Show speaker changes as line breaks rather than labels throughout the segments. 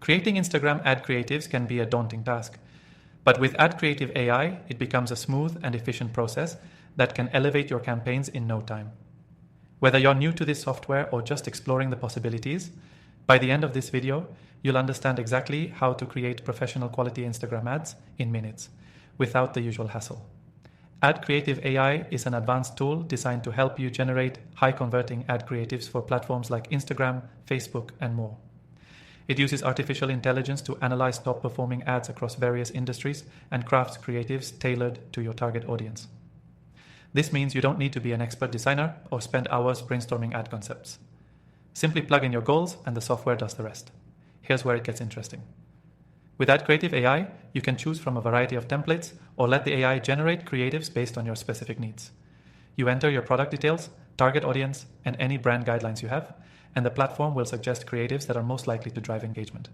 Creating Instagram ad creatives can be a daunting task, but with AdCreative AI, it becomes a smooth and efficient process that can elevate your campaigns in no time. Whether you're new to this software or just exploring the possibilities, by the end of this video, you'll understand exactly how to create professional quality Instagram ads in minutes, without the usual hassle. AdCreative AI is an advanced tool designed to help you generate high-converting ad creatives for platforms like Instagram, Facebook, and more. It uses artificial intelligence to analyze top-performing ads across various industries and crafts creatives tailored to your target audience. This means you don't need to be an expert designer or spend hours brainstorming ad concepts. Simply plug in your goals and the software does the rest. Here's where it gets interesting. With AdCreative AI, you can choose from a variety of templates or let the AI generate creatives based on your specific needs. You enter your product details, target audience, and any brand guidelines you have, and the platform will suggest creatives that are most likely to drive engagement.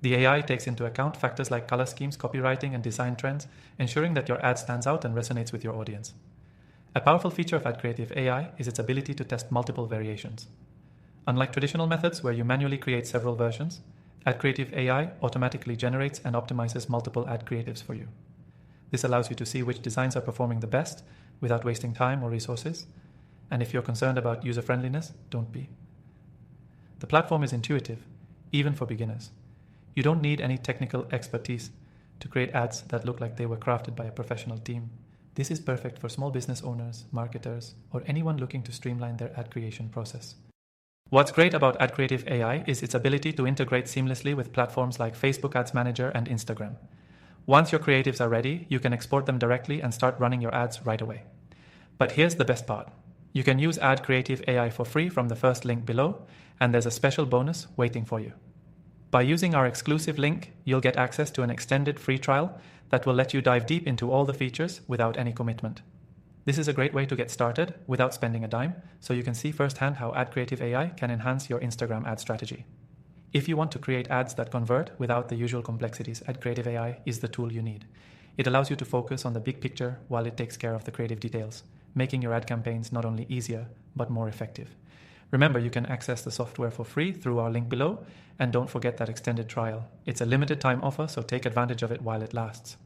The AI takes into account factors like color schemes, copywriting, and design trends, ensuring that your ad stands out and resonates with your audience. A powerful feature of AdCreative AI is its ability to test multiple variations. Unlike traditional methods where you manually create several versions, AdCreative AI automatically generates and optimizes multiple ad creatives for you. This allows you to see which designs are performing the best without wasting time or resources, and if you're concerned about user-friendliness, don't be. The platform is intuitive, even for beginners. You don't need any technical expertise to create ads that look like they were crafted by a professional team. This is perfect for small business owners, marketers, or anyone looking to streamline their ad creation process. What's great about AdCreative AI is its ability to integrate seamlessly with platforms like Facebook Ads Manager and Instagram. Once your creatives are ready, you can export them directly and start running your ads right away. But here's the best part. You can use AdCreative AI for free from the first link below, and there's a special bonus waiting for you. By using our exclusive link, you'll get access to an extended free trial that will let you dive deep into all the features without any commitment. This is a great way to get started without spending a dime, so you can see firsthand how AdCreative AI can enhance your Instagram ad strategy. If you want to create ads that convert without the usual complexities, AdCreative AI is the tool you need. It allows you to focus on the big picture while it takes care of the creative details, making your ad campaigns not only easier, but more effective. Remember, you can access the software for free through our link below, and don't forget that extended trial. It's a limited time offer, so take advantage of it while it lasts.